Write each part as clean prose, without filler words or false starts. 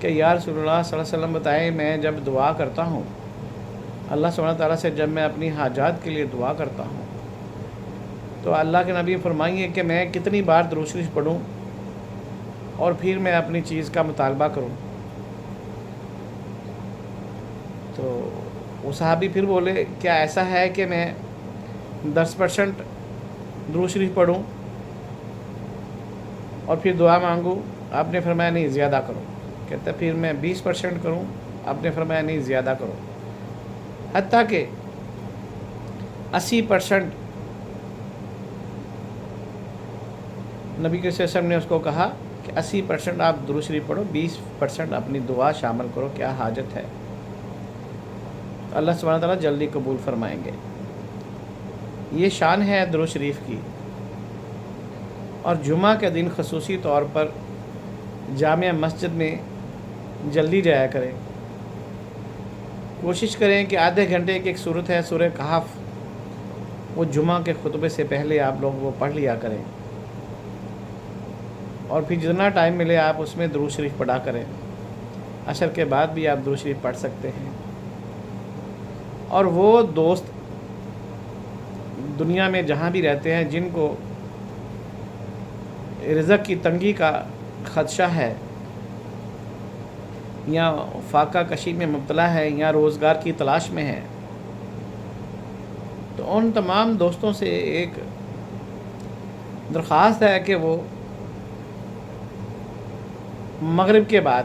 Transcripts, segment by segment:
کہ یا رسول اللہ صلی اللہ علیہ وسلم بتائیں میں جب دعا کرتا ہوں اللہ سبحانہ تعالیٰ سے، جب میں اپنی حاجات کے لیے دعا کرتا ہوں تو اللہ کے نبی فرمائیے کہ میں کتنی بار درود شریف پڑھوں اور پھر میں اپنی چیز کا مطالبہ کروں؟ تو وہ صحابی پھر بولے کیا ایسا ہے کہ میں 10% درود شریف پڑھوں اور پھر دعا مانگوں؟ آپ نے فرمایا نہیں، زیادہ کرو۔ کہتا پھر میں 20% کروں؟ آپ نے فرمایا نہیں، زیادہ کرو۔ حتیٰ کہ 80% نبی کے وسلم نے اس کو کہا کہ 80% آپ درود شریف پڑھو، 20% اپنی دعا شامل کرو، کیا حاجت ہے؟ اللہ سبحانہ تعالیٰ جلدی قبول فرمائیں گے۔ یہ شان ہے درود شریف کی۔ اور جمعہ کے دن خصوصی طور پر جامع مسجد میں جلدی جایا کریں۔ کوشش کریں کہ آدھے گھنٹے کی ایک صورت ہے سورہ کہف، وہ جمعہ کے خطبے سے پہلے آپ لوگ وہ پڑھ لیا کریں، اور پھر جتنا ٹائم ملے آپ اس میں درود شریف پڑھا کریں۔ عصر کے بعد بھی آپ درود شریف پڑھ سکتے ہیں۔ اور وہ دوست دنیا میں جہاں بھی رہتے ہیں جن کو رزق کی تنگی کا خدشہ ہے، یا فاقہ کشی میں مبتلا ہے، یا روزگار کی تلاش میں ہے، تو ان تمام دوستوں سے ایک درخواست ہے کہ وہ مغرب کے بعد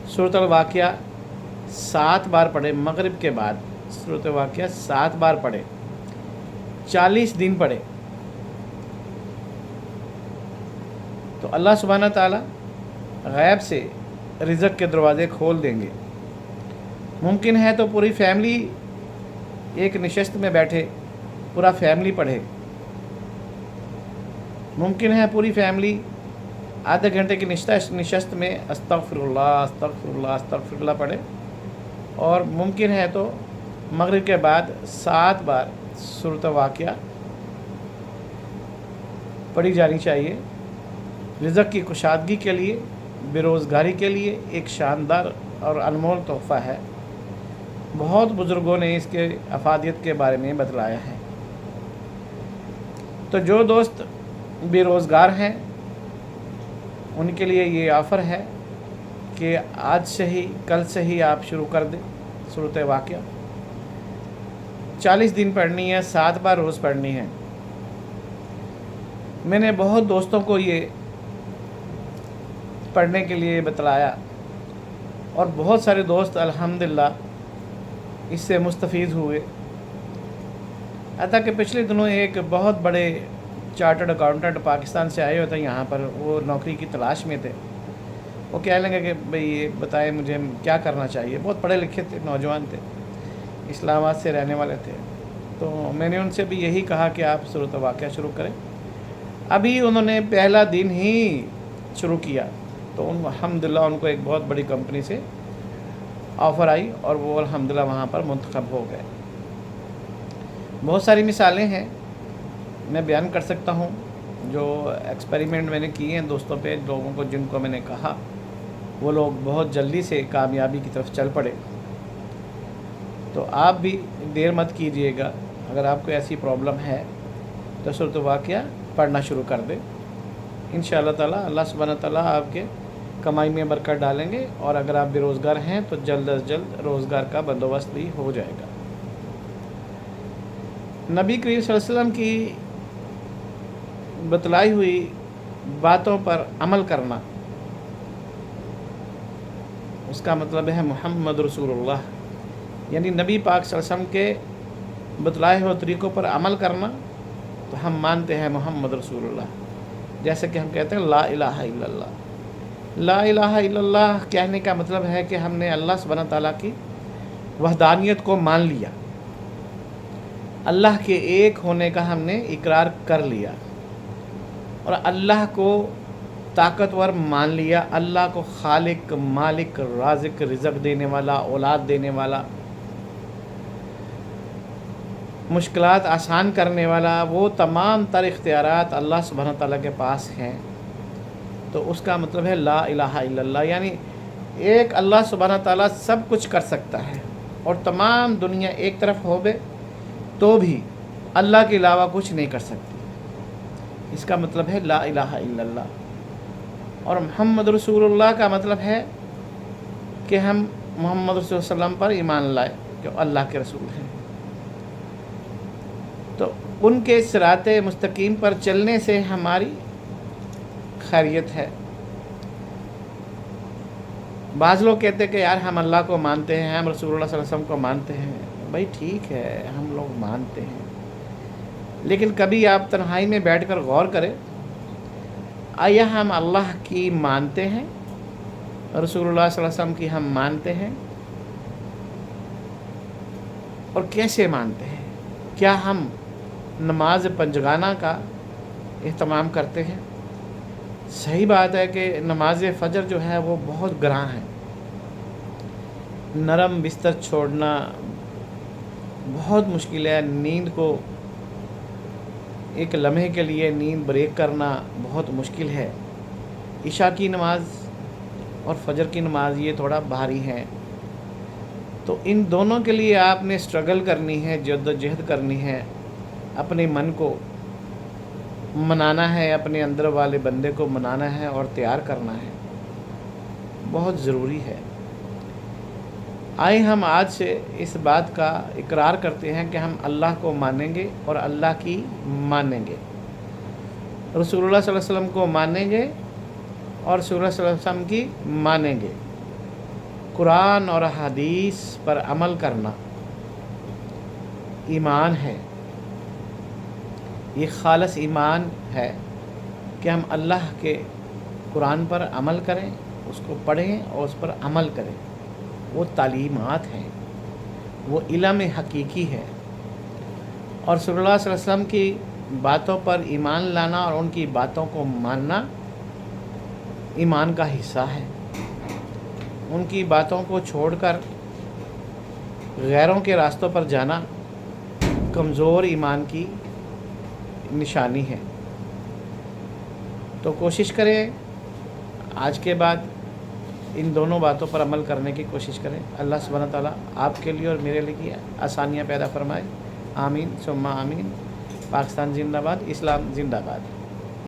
سورۃ الواقعہ 7 بار پڑھے۔ مغرب کے بعد سورۃ الواقعہ 7 بار پڑھے، 40 دن پڑھے، تو اللہ سبحانہ تعالیٰ غیب سے رزق کے دروازے کھول دیں گے۔ ممکن ہے تو پوری فیملی ایک نشست میں بیٹھے، پورا فیملی پڑھے۔ ممکن ہے پوری فیملی آدھے گھنٹے کی نشست میں استغفر اللہ استغفر اللہ استغفر اللہ پڑھے، اور ممکن ہے تو مغرب کے بعد 7 بار سورۃ واقعہ پڑھی جانی چاہیے۔ رزق کی کشادگی کے لیے، بے روزگاری کے لیے ایک شاندار اور انمول تحفہ ہے۔ بہت بزرگوں نے اس کے افادیت کے بارے میں بتلایا ہے۔ تو جو دوست بے روزگار ہیں ان کے لیے یہ آفر ہے کہ آج سے ہی، کل سے ہی آپ شروع کر دیں سورۃ واقعہ۔ 40 دن پڑھنی ہے، 7 بار روز پڑھنی ہے۔ میں نے بہت دوستوں کو یہ پڑھنے کے لیے بتلایا، اور بہت سارے دوست الحمدللہ اس سے مستفید ہوئے۔ حتیٰ کہ پچھلے دنوں ایک بہت بڑے چارٹرڈ اکاؤنٹنٹ پاکستان سے آئے ہوئے تھے یہاں پر، وہ نوکری کی تلاش میں تھے۔ وہ کہنے لگے کہ بھئی یہ بتائیں مجھے کیا کرنا چاہیے۔ بہت پڑھے لکھے تھے، نوجوان تھے، اسلام آباد سے رہنے والے تھے۔ تو میں نے ان سے بھی یہی کہا کہ آپ سورۃ واقعہ شروع کریں۔ ابھی انہوں نے پہلا دن ہی شروع کیا تو الحمدللہ ان کو ایک بہت بڑی کمپنی سے آفر آئی، اور وہ الحمدللہ وہاں پر منتخب ہو گئے۔ بہت ساری مثالیں ہیں میں بیان کر سکتا ہوں، جو ایکسپیریمنٹ میں نے کیے ہیں دوستوں پہ، لوگوں کو جن کو میں نے کہا وہ لوگ بہت جلدی سے کامیابی کی طرف چل پڑے۔ تو آپ بھی دیر مت کیجئے گا، اگر آپ کو ایسی پرابلم ہے تو سورۃ واقعہ پڑھنا شروع کر دیں۔ انشاءاللہ تعالیٰ اللہ سبحانہ تعالیٰ آپ کے کمائی میں برکت ڈالیں گے، اور اگر آپ بے روزگار ہیں تو جلد از جلد روزگار کا بندوبست بھی ہو جائے گا۔ نبی کریم صلی اللہ علیہ وسلم کی بتلائی ہوئی باتوں پر عمل کرنا، اس کا مطلب ہے محمد رسول اللہ، یعنی نبی پاک صلی اللہ علیہ وسلم کے بتلائے ہوئے طریقوں پر عمل کرنا، تو ہم مانتے ہیں محمد رسول اللہ۔ جیسے کہ ہم کہتے ہیں لا الہ الا اللہ۔ لا الہ الا اللہ کہنے کا مطلب ہے کہ ہم نے اللہ سبحانہ تعالیٰ کی وحدانیت کو مان لیا، اللہ کے ایک ہونے کا ہم نے اقرار کر لیا، اور اللہ کو طاقتور مان لیا، اللہ کو خالق، مالک، رازق، رزق دینے والا، اولاد دینے والا، مشکلات آسان کرنے والا۔ وہ تمام تر اختیارات اللہ سبحانہ تعالیٰ کے پاس ہیں، تو اس کا مطلب ہے لا الہ الا اللہ، یعنی ایک اللہ سبحانہ تعالیٰ سب کچھ کر سکتا ہے، اور تمام دنیا ایک طرف ہو بے تو بھی اللہ کے علاوہ کچھ نہیں کر سکتی۔ اس کا مطلب ہے لا الہ الا اللہ۔ اور محمد رسول اللہ کا مطلب ہے کہ ہم محمد رسول اللہ علیہ وسلم پر ایمان لائے جو اللہ کے رسول ہیں، تو ان کے صراط مستقیم پر چلنے سے ہماری خیریت ہے۔ بعض لوگ کہتے ہیں کہ یار ہم اللہ کو مانتے ہیں، ہم رسول اللہ صلی اللہ علیہ وسلم کو مانتے ہیں۔ بھائی ٹھیک ہے، ہم لوگ مانتے ہیں، لیکن کبھی آپ تنہائی میں بیٹھ کر غور کریں، آیا ہم اللہ کی مانتے ہیں، رسول اللہ صلی اللہ علیہ وسلم کی ہم مانتے ہیں، اور کیسے مانتے ہیں؟ کیا ہم نماز پنجگانہ کا اہتمام کرتے ہیں؟ صحیح بات ہے کہ نماز فجر جو ہے وہ بہت گراں ہے، نرم بستر چھوڑنا بہت مشکل ہے، نیند کو ایک لمحے کے لیے نیند بریک کرنا بہت مشکل ہے۔ عشاء کی نماز اور فجر کی نماز یہ تھوڑا بھاری ہے، تو ان دونوں کے لیے آپ نے سٹرگل کرنی ہے، جد و جہد کرنی ہے، اپنے من کو منانا ہے، اپنے اندر والے بندے کو منانا ہے اور تیار کرنا ہے، بہت ضروری ہے۔ آئے ہم آج سے اس بات کا اقرار کرتے ہیں کہ ہم اللہ کو مانیں گے اور اللہ کی مانیں گے، رسول اللہ صلی اللہ علیہ وسلم کو مانیں گے اور رسول اللہ صلی اللہ علیہ وسلم کی مانیں گے۔ قرآن اور حدیث پر عمل کرنا ایمان ہے، یہ خالص ایمان ہے کہ ہم اللہ کے قرآن پر عمل کریں، اس کو پڑھیں اور اس پر عمل کریں۔ وہ تعلیمات ہیں، وہ علم حقیقی ہے، اور صلی اللہ علیہ وسلم کی باتوں پر ایمان لانا اور ان کی باتوں کو ماننا ایمان کا حصہ ہے۔ ان کی باتوں کو چھوڑ کر غیروں کے راستوں پر جانا کمزور ایمان کی نشانی ہے۔ تو کوشش کریں آج کے بعد ان دونوں باتوں پر عمل کرنے کی کوشش کریں۔ اللہ سبحانہ تعالیٰ آپ کے لیے اور میرے لیے آسانیاں پیدا فرمائے، آمین ثم آمین۔ پاکستان زندہ باد، اسلام زندہ باد۔